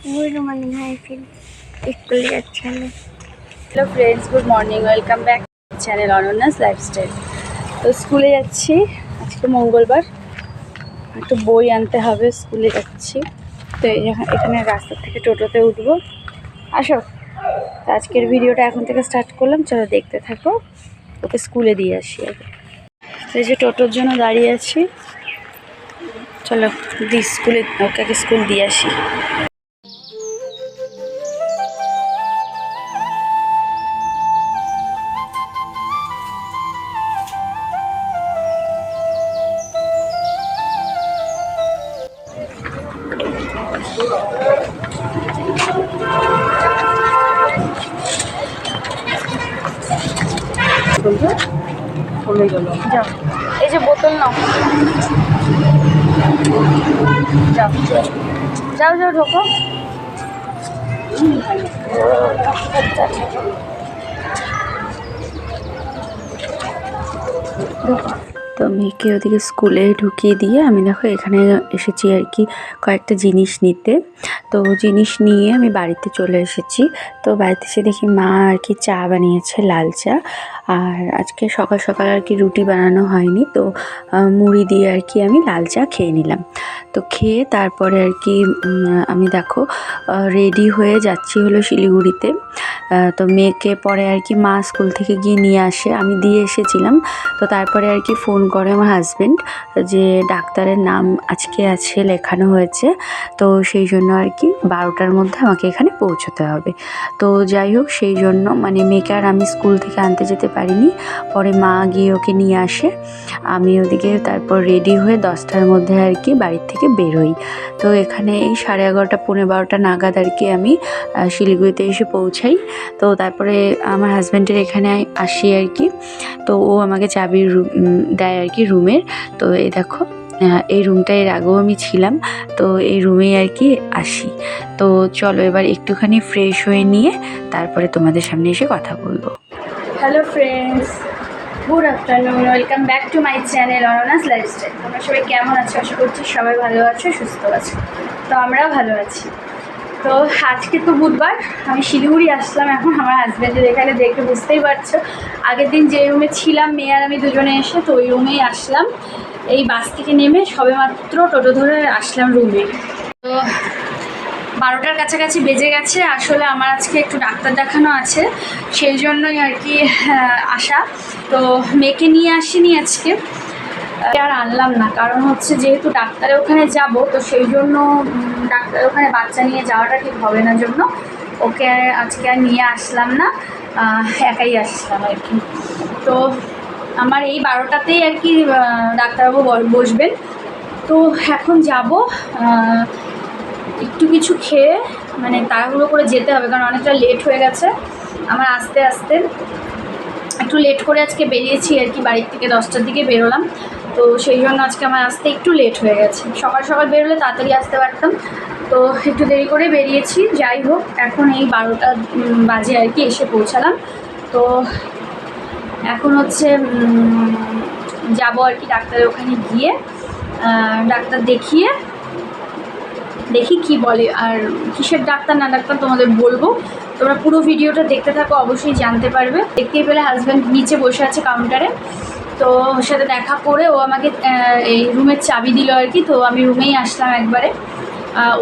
Good morning, hi friends. School যাচ্ছে আমি। Hello friends, good morning, welcome back channel অনন্যাস lifestyle. তো স্কুলে যাচ্ছি, আজকে মঙ্গলবার, একটু বই আনতে হবে, স্কুলে যাচ্ছি। তো এখানে রাস্তা থেকে টোটোতে উঠবো। আসো, তো আজকের ভিডিওটা এখন থেকে স্টার্ট করলাম, চলো দেখতে থাকো। ওকে স্কুলে দিয়ে আসি আগে। তো এই যে টোটোর জন্য দাঁড়িয়ে আছি, চলো স্কুলে ওকে আগে স্কুল দিয়ে আসি। যাও, এই যে বোতল নাও, যাও যাও যাও ঢোকো। তো মেয়েকে ওদিকে স্কুলে ঢুকিয়ে দিয়ে আমি দেখো এখানে এসেছি আর কি কয়েকটা জিনিস নিতে। তো জিনিস নিয়ে আমি বাড়িতে চলে এসেছি। তো বাড়িতে এসে দেখি মা আর কি চা বানিয়েছে, লাল চা। আর আজকে সকাল সকাল আর কি রুটি বানানো হয়নি, তো মুড়ি দিয়ে আর কি আমি লাল চা খেয়ে নিলাম। তো খেয়ে তারপরে আর কি আমি দেখো রেডি হয়ে যাচ্ছি হলো শিলিগুড়িতে। তো মেয়েকে পরে আর কি মা স্কুল থেকে গিয়ে নিয়ে আসে, আমি দিয়ে এসেছিলাম। তো তারপরে আর কি ফোন করে আমার হাজব্যান্ড যে ডাক্তারের নাম আজকে আছে, লেখানো হয়েছে। তো সেই জন্য আর কি 12টার মধ্যে আমাকে এখানে পৌঁছতে হবে। তো যাই হোক, সেই জন্য মানে মেয়েকে আর আমি স্কুল থেকে আনতে যেতে পারিনি, পরে মা গিয়ে ওকে নিয়ে আসে। আমি ওদিকে তারপর রেডি হয়ে 10টার মধ্যে আর কি বাড়ির থেকে বের হই। তো এখানে এই 11:30 পৌনে 12টা নাগাদ আর কি আমি শিলিগুড়িতে এসে পৌঁছাই। তো তারপরে আমার হাজব্যান্ডের এখানে আসি আর কি। তো ও আমাকে চাবি দেয় আর কি রুমের। তো এই দেখো এই রুমটা এর আগেও আমি ছিলাম, তো এই রুমেই আর কি আসি। তো চলো এবার একটুখানি ফ্রেশ হয়ে নিয়ে তারপরে তোমাদের সামনে এসে কথা বলবো। Hello friends, good afternoon, welcome back to my channel অনন্যাস লাইফস্টাইল। তোমরা সবাই কেমন আছো? আশা করছি সবাই ভালো আছো, সুস্থ আছো। তো আমরাও ভালো আছি। তো আজকে তো বুধবার, আমি শিলিগুড়ি আসলাম। এখন আমার হাজব্যান্ডের এখানে দেখে বুঝতেই পারছো, আগের দিন যে রুমে ছিলাম মেয়ে আর আমি দুজনে এসে, তো ওই রুমেই আসলাম। এই বাস থেকে নেমে সবে মাত্র টোটো ধরে আসলাম রুমে। তো 12টার কাছাকাছি বেজে গেছে। আসলে আমার আজকে একটু ডাক্তার দেখানো আছে, সেই জন্যই আর কি আসা। তো মেয়েকে নিয়ে আসিনি আজকে, আর আনলাম না, কারণ হচ্ছে যেহেতু ডাক্তারের ওখানে যাব, তো সেই জন্য ডাক্তারের ওখানে বাচ্চা নিয়ে যাওয়াটা ঠিক হবে না, জন্য ওকে আজকে আর নিয়ে আসলাম না, একাই আসলাম আর কি। তো আমার এই 12টাতেই আর কি ডাক্তারবাবু বসবেন। তো এখন যাব, একটু কিছু খেয়ে মানে তাড়াহুড়ো করে যেতে হবে, কারণ অনেকটা লেট হয়ে গেছে আমার আস্তে আস্তে। একটু লেট করে আজকে বেরিয়েছি আর কি, বাড়ির থেকে 10টার দিকে বেরোলাম। তো সেই জন্য আজকে আমার আসতে একটু লেট হয়ে গেছে। সকাল সকাল বেরোলে তাড়াতাড়ি আসতে পারতাম, তো একটু দেরি করে বেরিয়েছি। যাই হোক, এখন এই 12টা বাজে আর কি এসে পৌঁছালাম। তো এখন হচ্ছে যাবো আর কি ডাক্তারের ওখানে গিয়ে ডাক্তার দেখিয়ে দেখি কি বলে, আর কিসের ডাক্তার না ডাক্তার তোমাদের বলবো। তোমরা পুরো ভিডিওটা দেখতে থাকো, অবশ্যই জানতে পারবে। দেখতেই পেলে হাজব্যান্ড নিচে বসে আছে কাউন্টারে। তো ওর সাথে দেখা করে ও আমাকে এই রুমের চাবি দিল আর কি। তো আমি রুমেই আসলাম একবারে,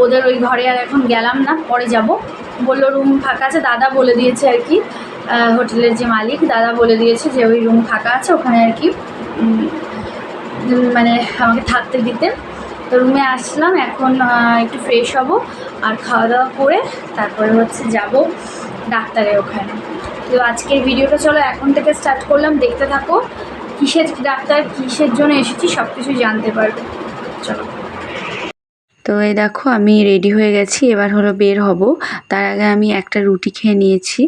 ওদের ওই ঘরে আর এখন গেলাম না, পরে যাব। বললো রুম ফাঁকা আছে, দাদা বলে দিয়েছে আর কি, হোটেলের যে মালিক দাদা বলে দিয়েছে যে ওই রুম ফাঁকা আছে, ওখানে আর কি মানে আমাকে থাকতে দিতে। তো রুমে আসলাম, এখন একটু ফ্রেশ হব আর খাওয়া দাওয়া করে তারপরে হচ্ছে যাব ডাক্তারের ওখানে। তো আজকের ভিডিওটা চলো এখন থেকে স্টার্ট করলাম, দেখতে থাকো। কিসের ডাক্তার, কিসের জন্য এসেছি সব কিছু জানতে পারবে, চলো। তো এই দেখো আমি রেডি হয়ে গেছি, এবার হলো বের হব। তার আগে আমি একটা রুটি খেয়ে নিয়েছি।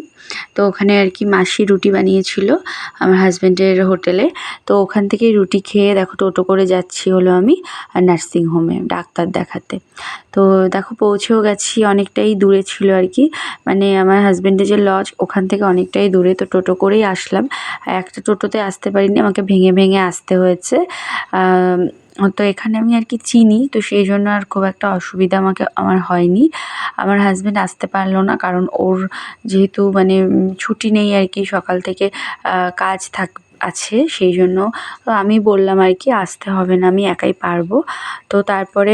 তো ওখানে আর কি মাসি রুটি বানিয়েছিল আমার হাজব্যান্ডের হোটেলে। তো ওখান থেকেই রুটি খেয়ে দেখো টোটো করে যাচ্ছি হলো আমি নার্সিংহোমে ডাক্তার দেখাতে। তো দেখো পৌঁছেও গেছি, অনেকটাই দূরে ছিল আর কি, মানে আমার হাজব্যান্ডের যে লজ ওখান থেকে অনেকটাই দূরে। তো টোটো করেই আসলাম, একটা টোটোতে আসতে পারিনি, আমাকে ভেঙে ভেঙে আসতে হয়েছে। তো এখানে আমি আর কি চিনি, তো সেই জন্য আর খুব একটা অসুবিধা আমার হয়নি। আমার হাজব্যান্ড আসতে পারলো না, কারণ ওর যেহেতু মানে ছুটি নেই আর কি, সকাল থেকে কাজ আছে, সেই জন্য তো আমি বললাম আর কি আসতে হবে না, আমি একাই পারবো। তো তারপরে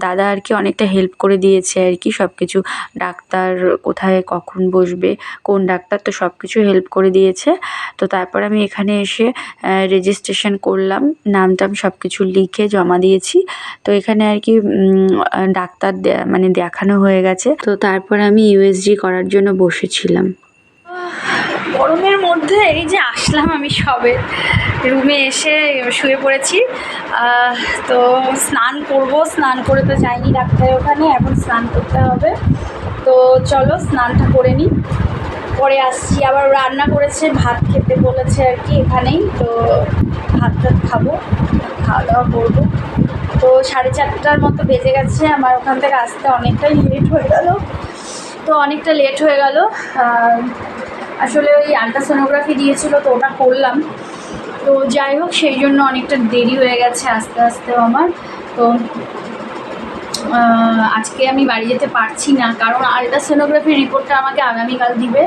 দাদা আর কি অনেকটা হেল্প করে দিয়েছে আর কি, সব কিছু ডাক্তার কোথায় কখন বসবে, কোন ডাক্তার, তো সব কিছু হেল্প করে দিয়েছে। তো তারপর আমি এখানে এসে রেজিস্ট্রেশন করলাম, নাম টাম সব কিছু লিখে জমা দিয়েছি। তো এখানে আর কি ডাক্তার মানে দেখানো হয়ে গেছে, তো তারপর আমি ইউএসজি করার জন্য বসেছিলাম। গরমের মধ্যে এই যে আসলাম আমি সবে রুমে এসে শুয়ে পড়েছি। তো স্নান করব, স্নান করে তো যাইনি ডাক্তারের ওখানে, এখন স্নান করতে হবে। তো চলো স্নানটা করে নিই, পরে আসছি। আবার রান্না করেছে, ভাত খেতে বলেছে আর কি এখানেই, তো ভাত খাবো, খাওয়া দাওয়া করবো। তো 4:30টার মতো বেজে গেছে, আমার ওখান থেকে আসতে অনেকটাই লেট হয়ে গেল। আসলে ওই আল্ট্রাসোনোগ্রাফি দিয়েছিল, তো ওটা করলাম। তো যাই হোক, সেই জন্য অনেকটা দেরি হয়ে গেছে আস্তে আস্তেও আমার। তো আজকে আমি বাড়ি যেতে পারছি না, কারণ আল্ট্রাসোনোগ্রাফির রিপোর্টটা আমাকে আগামীকাল দিবে,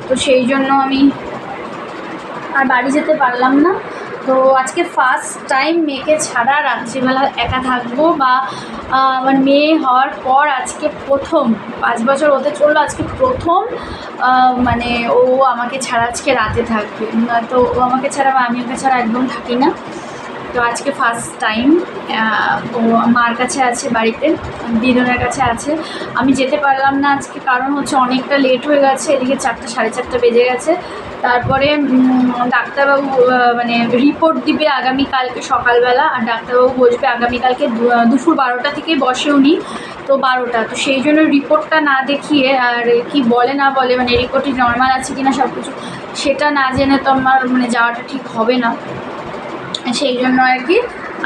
তো সেই জন্য আমি আর বাড়ি যেতে পারলাম না। তো আজকে ফার্স্ট টাইম মেয়েকে ছাড়া রাত্রিবেলা একা থাকবো, বা আমার মেয়ে হওয়ার পর আজকে প্রথম, 5 বছর হতে চললো, আজকে প্রথম মানে ও আমাকে ছাড়া আজকে রাতে থাকবে। তো ও আমাকে ছাড়া বা আমি ওকে ছাড়া একদম থাকি না। তো আজকে ফার্স্ট টাইম ও মার কাছে আছে, বাড়িতে দিদনের কাছে আছে। আমি যেতে পারলাম না আজকে, কারণ হচ্ছে অনেকটা লেট হয়ে গেছে, এদিকে 4টা 4:30 বেজে গেছে। তারপরে ডাক্তারবাবু মানে রিপোর্ট দিবে আগামীকালকে সকালবেলা, আর ডাক্তারবাবু বসবে আগামীকালকে দুপুর 12টা থেকেই বসে উনি, তো 12টা। তো সেই জন্য রিপোর্টটা না দেখিয়ে, আর কি বলে না বলে, মানে রিপোর্টটি নর্মাল আছে কিনা সব কিছু সেটা না জেনে তো আমার মানে যাওয়াটা ঠিক হবে না। সেই জন্য আর কি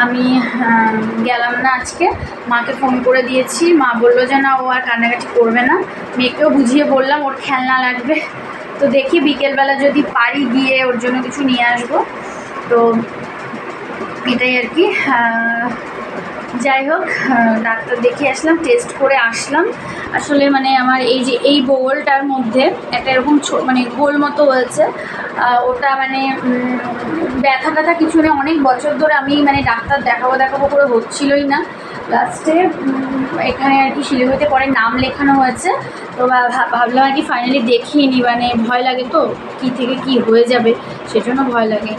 আমি গেলাম না আজকে। মাকে ফোন করে দিয়েছি, মা বললো যে না, ও আর কান্নাকাটি করবে না। মেয়েকেও বুঝিয়ে বললাম ওর খেলনা লাগবে, তো দেখি বিকেলবেলা যদি পারি গিয়ে ওর জন্য কিছু নিয়ে আসবো। তো এটাই আর কি। যাই হোক, ডাক্তার দেখিয়ে আসলাম, টেস্ট করে আসলাম। আসলে মানে আমার এই যে এই বোগলটার মধ্যে একটা এরকম মানে গোল মতো হয়েছে, ওটা মানে ব্যথা ট্যাথা কিছু নেই। অনেক বছর ধরে আমি মানে ডাক্তার দেখাবো করে হচ্ছিলই না। লাস্টে এখানে আর কি শিলিগুড়িতে পরে নাম লেখানো হয়েছে, তো ভাবলাম আর কি ফাইনালি দেখিয়ে নিই, মানে ভয় লাগে তো কী থেকে কী হয়ে যাবে, সেজন্য ভয় লাগে।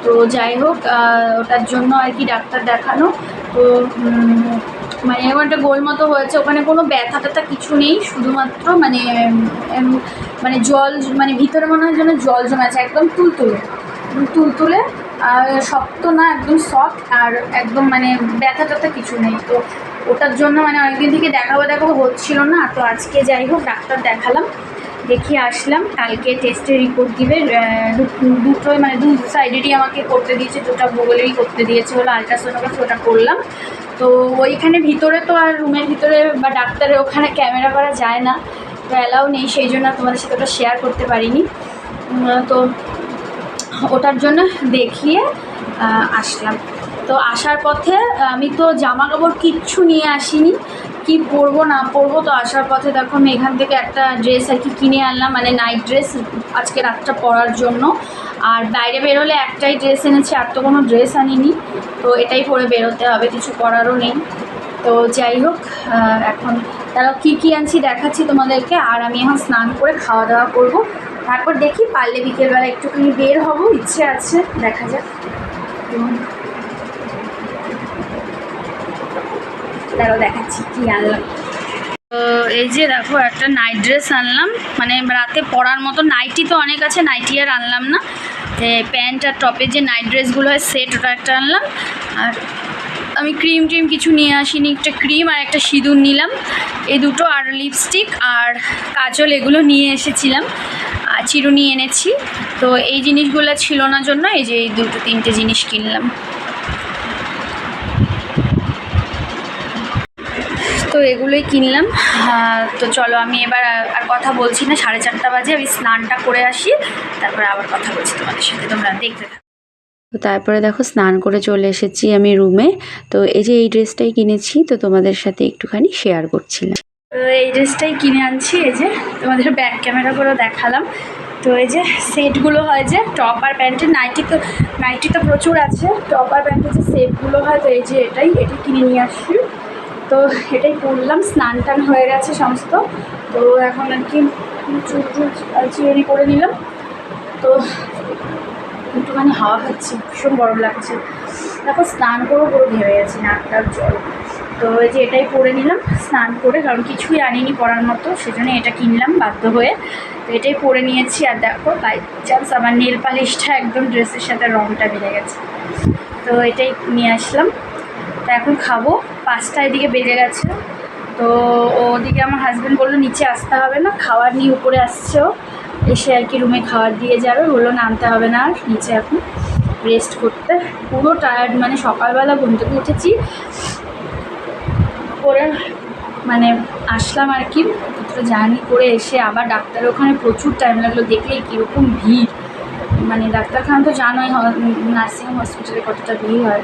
তো যাই হোক, ওটার জন্য আর কি ডাক্তার দেখানো। তো মানে এরকম একটা গোল মতো হয়েছে, ওখানে কোনো ব্যথা ট্যাথা কিছু নেই, শুধুমাত্র মানে মানে জল, মানে ভিতরে মনে হয় যেন জল জমে আছে, একদম তুলতুলে আর শক্ত না, একদম সফট, আর একদম মানে ব্যথা ট্যাথা কিছু নেই। তো ওটার জন্য মানে অনেকদিন থেকে দেখাবো হচ্ছিল না। তো আজকে যাই হোক ডাক্তার দেখালাম, দেখিয়ে আসলাম। কালকে টেস্টের রিপোর্ট দিবে, দুটোই মানে দু সাইডেরই আমাকে করতে দিয়েছে, দুটো ভূগোলেরই করতে দিয়েছে, হলো আল্ট্রাসোনোগ্রাফি, ওটা করলাম। তো ওইখানে ভিতরে তো আর রুমের ভিতরে বা ডাক্তারের ওখানে ক্যামেরা করা যায় না, তো অ্যালাউ নেই, সেই জন্য তোমাদের সাথে ওটা শেয়ার করতে পারিনি। তো ওটার জন্য দেখিয়ে আসলাম। তো আসার পথে আমি তো জামা কাপড় কিচ্ছু নিয়ে আসিনি, কি পরবো না পরবো। তো আসার পথে দেখো আমি এখান থেকে একটা ড্রেস আর কি কিনে আনলাম, মানে নাইট ড্রেস আজকে রাতটা পরার জন্য। আর বাইরে বেরোলে একটাই ড্রেস এনেছি, আর তো কোনো ড্রেস আনিনি, তো এটাই পরে বেরোতে হবে, কিছু করারও নেই। তো যাই হোক, এখন তারাও কী আনছি দেখাচ্ছি তোমাদেরকে। আর আমি এখন স্নান করে খাওয়া দাওয়া করবো, তারপর দেখি পারলে বিকেলবেলা একটুখানি বের হব, ইচ্ছে আছে, দেখা যাক। তারাও দেখাচ্ছি কী আনলাম। তো এই যে দেখো একটা নাইট ড্রেস আনলাম, মানে রাতে পরার মতো। নাইটি তো অনেক আছে, নাইটি আর আনলাম না। প্যান্ট আর টপের যে নাইট ড্রেসগুলো হয় সেট, ওটা একটা আনলাম। আর আমি ক্রিম কিছু নিয়ে আসিনি, একটা ক্রিম আর একটা সিঁদুর নিলাম, এই দুটো। আর লিপস্টিক আর কাজল এগুলো নিয়ে এসেছিলাম, আর চিরুনি এনেছি। তো এই জিনিসগুলো ছিল না জন্য এই যে এই 2-3টে জিনিস কিনলাম। তো এগুলোই কিনলাম। তো চলো আমি এবার আর কথা বলছি না, 4:30 বাজে, আমি স্নানটা করে আসি, তারপরে আবার কথা বলছি তোমাদের সাথে, তোমরা দেখতে থাকো। তো তারপরে দেখো স্নান করে চলে এসেছি আমি রুমে। তো এই যে এই ড্রেসটাই কিনেছি, তো তোমাদের সাথে একটুখানি শেয়ার করছিলাম। এই ড্রেসটাই কিনে আনছি, এই যে তোমাদের ব্যাক ক্যামেরা করে দেখালাম। তো এই যে সেটগুলো হয় যে টপ আর প্যান্টের, নাইটি তো প্রচুর আছে, টপ আর প্যান্টের যে সেটগুলো হয়, তো এই যে এটাই কিনে নিয়ে আসছি। তো এটাই পরলাম, স্নান টান হয়ে গেছে সমস্ত। তো এখন আর কি চুল চিরুনি করে নিলাম। তো একটুখানি হাওয়া খাচ্ছি, ভীষণ গরম লাগছে। তারপর স্নান করবো, পুরো ভেবে গেছি নাকটার জল। তো এই যে এটাই পরে নিলাম স্নান করে, কারণ কিছুই আনিনি পরার মতো, সেজন্য এটা কিনলাম বাধ্য হয়ে। তো এটাই পরে নিয়েছি। আর দেখো বাই চান্স আমার নেল পালিশটা একদম ড্রেসের সাথে রঙটা বেড়ে গেছে, তো এটাই নিয়ে আসলাম। তো এখন খাবো, 5টা এদিকে বেজে গেছে। তো ওদিকে আমার হাজব্যান্ড বললো নিচে আসতে হবে না, খাবার নিয়ে উপরে আসছে ও, এসে আর কি রুমে খাবার দিয়ে যাবে, বললো নামতে হবে না আর নিচে, এখন রেস্ট করতে। পুরো টায়ার্ড, মানে সকালবেলা ঘুম থেকে উঠেছি করে মানে আসলাম আর কি, তো জার্নি করে এসে আবার ডাক্তারের ওখানে প্রচুর টাইম লাগলো, দেখলেই কীরকম ভিড়। মানে ডাক্তারখানা তো জানোই, নার্সিং হসপিটালে কতটা ভিড় হয়,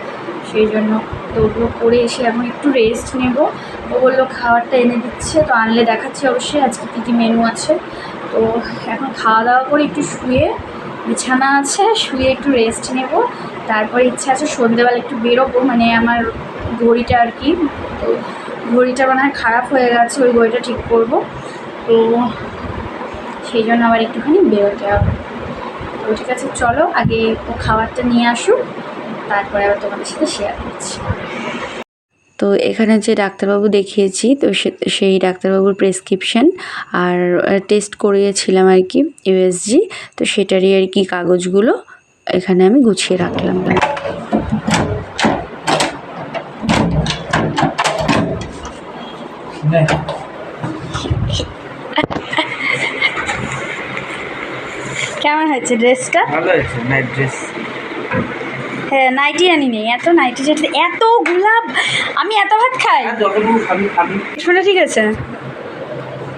সেই জন্য। তো ওগুলো করে এসে এখন একটু রেস্ট নেব। ও বললো খাবারটা এনে দিচ্ছে, তো আনলে দেখাচ্ছি অবশ্যই আজকে কী কী মেনু আছে। তো এখন খাওয়া দাওয়া করে একটু শুয়ে, বিছানা আছে, শুয়ে একটু রেস্ট নেব। তারপরে ইচ্ছা আছে সন্ধ্যেবেলা একটু বেরোবো, মানে আমার ঘড়িটা আর কি, তো ঘড়িটা মনে হয় খারাপ হয়ে গেছে, ওই ঘড়িটা ঠিক করব। তো সেই জন্য আবার একটুখানি বেরোতে হবে। তো ঠিক আছে, চলো আগে ও খাবারটা নিয়ে আসুক, তারপরে আবার তোমাদের সাথে শেয়ার করছি। তো এখানে যে ডাক্তারবাবু দেখিয়েছি, তো সেই ডাক্তারবাবুর প্রেসক্রিপশন আর টেস্ট করিয়েছিলাম আর কি ইউএসজি, তো সেটারই আর কি কাগজগুলো এখানে আমি গুছিয়ে রাখলাম। কেমন হয়েছে ড্রেসটা? ভালো হয়েছে, নাইট ড্রেস। হ্যাঁ, নাইটি আনি নেই, এত নাইটি যেটা এত গোলাপ, আমি এত ভাত খাই। যতটুকু খাবি খাবি। শোনা ঠিক আছে,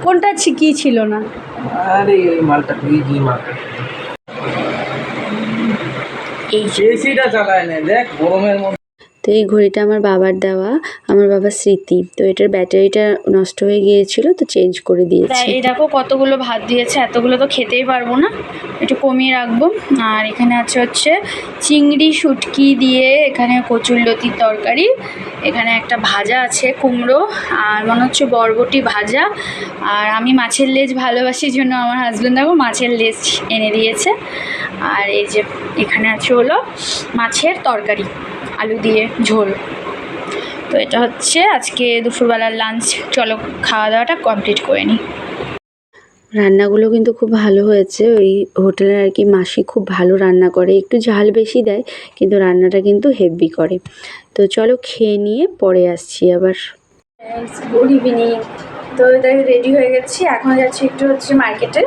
কোনটা কি ছিল না? আরে এই মালটা এই মালটা এই এসিটা চালায় না, দেখ গরমের মধ্যে। তো এই ঘড়িটা আমার বাবার দেওয়া, আমার বাবার স্মৃতি। তো এটার ব্যাটারিটা নষ্ট হয়ে গিয়েছিল, তো চেঞ্জ করে দিয়েছি। এই দেখো কতগুলো ভাত দিয়েছে, এতগুলো তো খেতেই পারবো না, একটু কমিয়ে রাখবো। আর এখানে আছে হচ্ছে চিংড়ি শুটকি দিয়ে এখানে কচুরলতির তরকারি, এখানে একটা ভাজা আছে কুমড়ো, আর মনে হচ্ছে বরবটি ভাজা। আর আমি মাছের লেজ ভালোবাসি জন্য আমার হাজব্যান্ড দেখো মাছের লেজ এনে দিয়েছে। আর এই যে এখানে আছে হলো মাছের তরকারি, আলু দিয়ে ঝোল। তো এটা হচ্ছে আজকে দুপুরবেলার লাঞ্চ। চলো খাওয়া দাওয়াটা কমপ্লিট করে নিই। রান্নাগুলো কিন্তু খুব ভালো হয়েছে। ওই হোটেলের আর কি মাসি খুব ভালো রান্না করে, একটু ঝাল বেশি দেয় কিন্তু রান্নাটা কিন্তু হেভি করে। তো চলো খেয়ে নিয়ে পরে আসছি আবার। Good evening. তো তাই রেডি হয়ে গেছি, এখন যাচ্ছি একটু হচ্ছে মার্কেটে,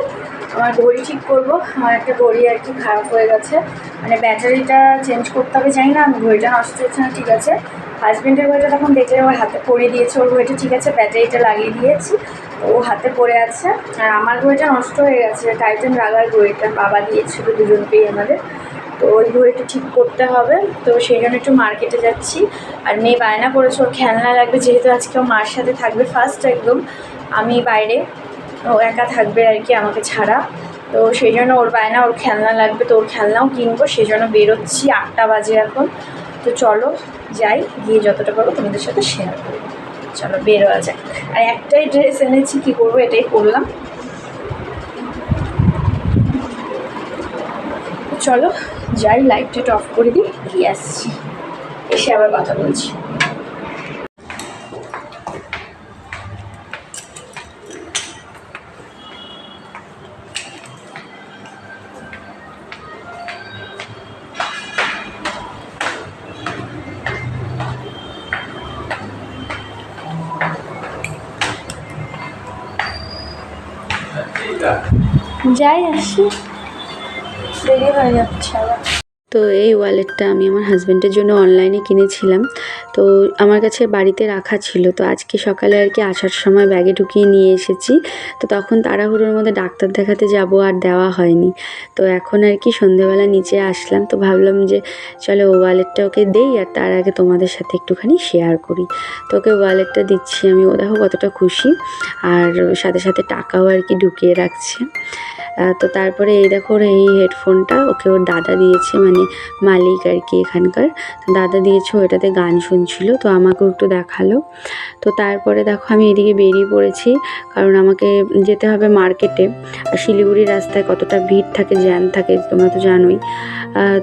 আমার ঘড়ি ঠিক করবো। আমার একটা ঘড়ি আর কি খারাপ হয়ে গেছে, মানে ব্যাটারিটা চেঞ্জ করতে হবে, জানি না আমি ঘড়িটা নষ্ট হচ্ছে না। ঠিক আছে, হাজব্যান্ডের ঘড়িটা তখন দেখলে ওর হাতে পরিয়ে দিয়েছে, ওর ঘড়িটা ঠিক আছে, ব্যাটারিটা লাগিয়ে দিয়েছি, ও হাতে পড়ে আছে। আর আমার ঘড়িটা নষ্ট হয়ে গেছে, টাইটান রাগার ঘড়িটা বাবা দিয়েছিল দুজনকেই আমাদের, তো ওই ঘড়িটা ঠিক করতে হবে। তো সেই জন্য একটু মার্কেটে যাচ্ছি। আর মেয়ে বায়না করেছে ওর খেলনা লাগবে, যেহেতু আজকে ও মার সাথে থাকবে ফার্স্ট একদম, আমি বাইরে, ও একা থাকবে আর কি আমাকে ছাড়া। তো সেই জন্য ওর বায়না, ওর খেলনা লাগবে, তো ওর খেলনাও কিনবো, সেই জন্য বেরোচ্ছি। 8টা বাজে এখন। তো চলো যাই, গিয়ে যতটা পারবো তোমাদের সাথে শেয়ার করবো। চলো বেরোয়া যাক। আর একটাই ড্রেস এনেছি, কী করবো, এটাই করলাম। চলো যাই, লাইটটা অফ করে দিই, দিয়ে আসছি, এসে আবার কথা বলছি। যাই আসি, দেরি হয়ে যাচ্ছে আবার। তো এই ওয়ালেটটা আমি আমার হাজব্যান্ডের জন্য অনলাইনে কিনেছিলাম। তো আমার কাছে বাড়িতে রাখা ছিল, তো আজকে সকালে আর কি আসার সময় ব্যাগে ঢুকিয়ে নিয়ে এসেছি। তো তখন তাড়াহুড়োর মধ্যে ডাক্তার দেখাতে যাব আর দেওয়া হয়নি। তো এখন আর কি সন্ধেবেলা নিচে আসলাম, তো ভাবলাম যে চলো ওয়ালেটটা ওকে দেই আর তার আগে তোমাদের সাথে একটুখানি শেয়ার করি। তো ওকে ওয়ালেটটা দিচ্ছি আমি, ও দেখো কতটা খুশি, আর সাথে সাথে টাকাও আর কি ঢুকিয়ে রাখছে। তো তারপরে এই দেখো ওর এই হেডফোনটা ওকে ওর দাদা দিয়েছে, মানে মালিক আর কি এখানকার, দাদা দিয়েছে, ওটাতে গান শুনছিল, তো আমাকেও একটু দেখালো। তো তারপরে দেখো আমি এদিকে বেরিয়ে পড়েছি, কারণ আমাকে যেতে হবে মার্কেটে। আর শিলিগুড়ির রাস্তায় কতটা ভিড় থাকে, জ্যাম থাকে, তোমরা তো জানোই।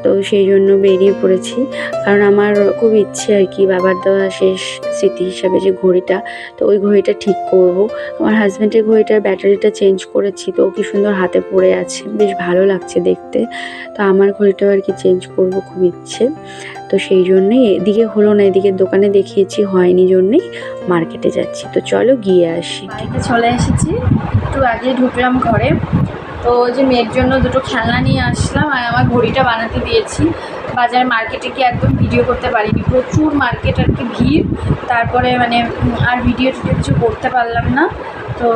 তো সেই জন্য বেরিয়ে পড়েছি, কারণ আমার খুব ইচ্ছে আর কি বাবার দেওয়া শেষ স্মৃতি হিসাবে যে ঘড়িটা, তো ওই ঘড়িটা ঠিক করব। আমার হাজব্যান্ডের ঘড়িটার ব্যাটারিটা চেঞ্জ করেছি, তো কি সুন্দর হাতে পড়ে আছে, বেশ ভালো লাগছে দেখতে। তো আমার ঘড়িটাও আর কি চেঞ্জ করব, খুব ইচ্ছে। তো সেই জন্যই এদিকে হলো না, এদিকে দোকানে দেখিয়েছি, হয়নি জন্যেই মার্কেটে যাচ্ছি। তো চলো গিয়ে আসি। বাড়িতে চলে এসেছি, একটু আগে ঢুকলাম ঘরে। তো ওই যে মেয়ের জন্য দুটো খেলনা নিয়ে আসলাম, আর আমার ঘড়িটা বানাতে দিয়েছি। বাজার মার্কেটে কি একদম ভিডিও করতে পারিনি, প্রচুর মার্কেট আর কি ভিড়। তারপরে মানে আর ভিডিও টিডিও কিছু করতে পারলাম না। তো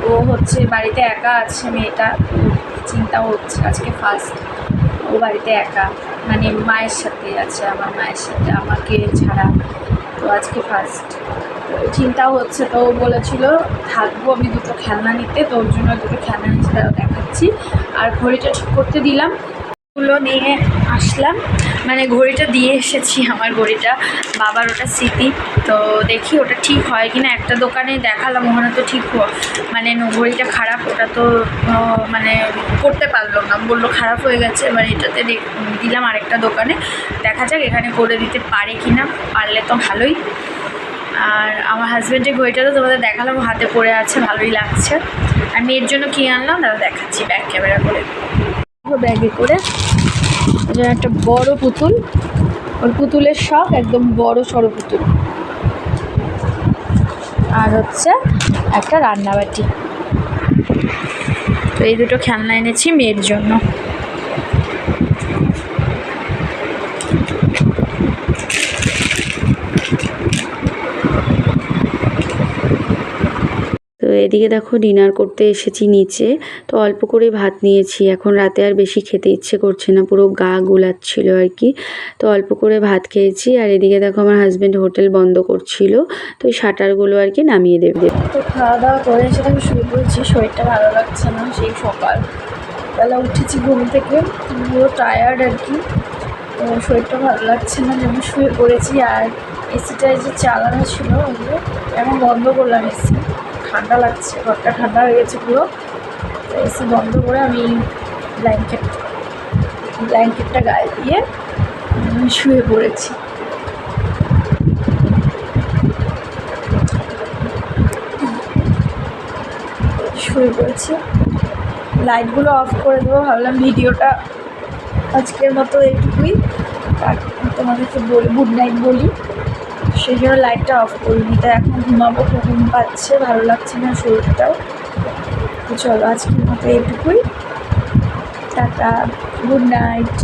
ও হচ্ছে বাড়িতে একা আছে মেয়েটা, চিন্তা হচ্ছে আজকে ফার্স্ট ও বাড়িতে একা, মানে মায়ের সাথে আছে, আমার মায়ের সাথে, আমাকে ছাড়া। তো আজকে ফার্স্ট চিন্তাও হচ্ছে। তো ও বলেছিল থাকবো আমি দুটো খেলনা নিতে, তো ওর জন্য দুটো খেলনা নিতে দেখাচ্ছি। আর ঘড়িটা ঠিক করতে দিলাম, গুলো নিয়ে আসলাম, মানে ঘড়িটা দিয়ে এসেছি। আমার ঘড়িটা বাবার, ওটা স্মৃতি। তো দেখি ওটা ঠিক হয় কিনা। একটা দোকানে দেখালাম, ওখানে তো ঠিক মানে ঘড়িটা খারাপ, ওটা তো মানে করতে পারলো না, বললো খারাপ হয়ে গেছে। এবার এটাতে দিলাম আরেকটা দোকানে, দেখা যাক এখানে করে দিতে পারে কি না, পারলে তো ভালোই। আর আমার হাজব্যান্ডের ঘড়িটা তো তোমাদের দেখালাম, হাতে পড়ে আছে, ভালোই লাগছে। আর মেয়ের জন্য কী আনলাম দাদা দেখাচ্ছি ব্যাক ক্যামেরা করে। ব্যাগে করে একটা বড় পুতুল, ওর পুতুলের শখ, একদম বড় সড়ো পুতুল। আর হচ্ছে একটা রান্নাবাটি। তো এই দুটো খেলনা এনেছি মেয়ের জন্য। তো এদিকে দেখো ডিনার করতে এসেছি নিচে, তো অল্প করে ভাত নিয়েছি, এখন রাতে আর বেশি খেতে ইচ্ছে করছে না, পুরো গা গুলাচ্ছিল আর কি। তো অল্প করে ভাত খেয়েছি। আর এদিকে দেখো আমার হাজব্যান্ড হোটেল বন্ধ করছিল, তো ওই শাটারগুলো আর কি নামিয়ে দেবে। তো খাওয়া দাওয়া করে এসে আমি শুয়ে পড়েছি, শরীরটা ভালো লাগছে না, সেই সকালবেলা উঠেছি ঘুম থেকে, পুরো টায়ার্ড আর কি। তো শরীরটা ভালো লাগছে না, যেমন শুয়ে পড়েছি। আর এসিটা যে চালানো ছিল ওগুলো এখন বন্ধ করলাম, এসি ঠান্ডা লাগছে, ঘরটা ঠান্ডা হয়ে গেছে পুরো। তো এসি বন্ধ করে আমি ব্ল্যাঙ্কেটটা গায়ে দিয়ে শুয়ে পড়েছি। শুয়ে পড়েছি, লাইটগুলো অফ করে দেবো, ভাবলাম ভিডিওটা আজকের মতো এইটুকুই, তোমাদেরকে বলি গুড নাইট বলি, সেই জন্য লাইটটা অফ করিনি। তাই এখন ঘুমাবো, ঘুম পাচ্ছে, ভালো লাগছে না শরীরটাও। তো চলো আজকের মতো এইটুকুই, tata, good night,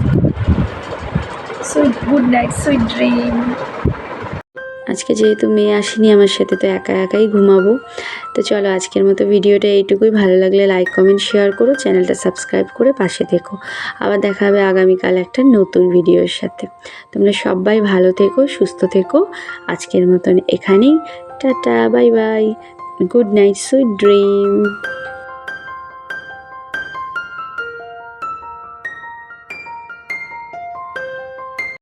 sweet dream. আজকে যেহেতু মেয়ে আসেনি আমার সাথে, তো একা একাই ঘুমাবো। তো চলো আজকের মতো ভিডিওটা এইটুকুই, ভালো লাগলে লাইক কমেন্ট শেয়ার করো, চ্যানেলটা সাবস্ক্রাইব করে পাশে থেকো। আবার দেখা হবে আগামীকাল একটা নতুন ভিডিওর সাথে। তোমরা সবাই ভালো থেকো, সুস্থ থেকো। আজকের মতন এখানেই, tata, bye bye, good night, sweet dream.